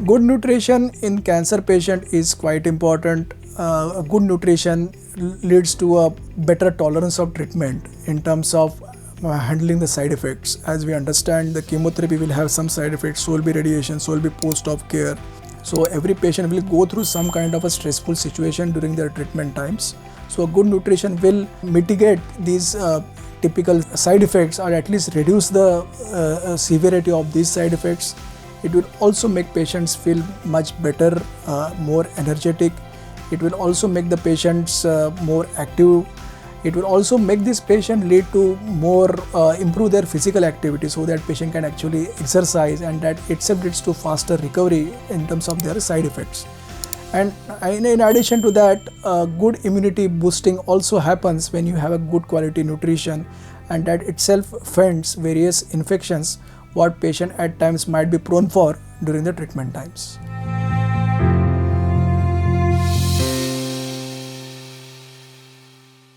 Good nutrition in cancer patient is quite important. Good nutrition leads to a better tolerance of treatment in terms of handling the side effects. As we understand, the chemotherapy will have some side effects, so will be radiation, so will be post-op care. So every patient will go through some kind of a stressful situation during their treatment times. So good nutrition will mitigate these typical side effects, or at least reduce the severity of these side effects. It will also make patients feel much better, more energetic. It will also make the patients more active. It will also make this patient lead to more improve their physical activity, so that patient can actually exercise, and that itself leads to faster recovery in terms of their side effects. And in addition to that, good immunity boosting also happens when you have a good quality nutrition, and that itself fends various infections what patient at times might be prone for during the treatment times.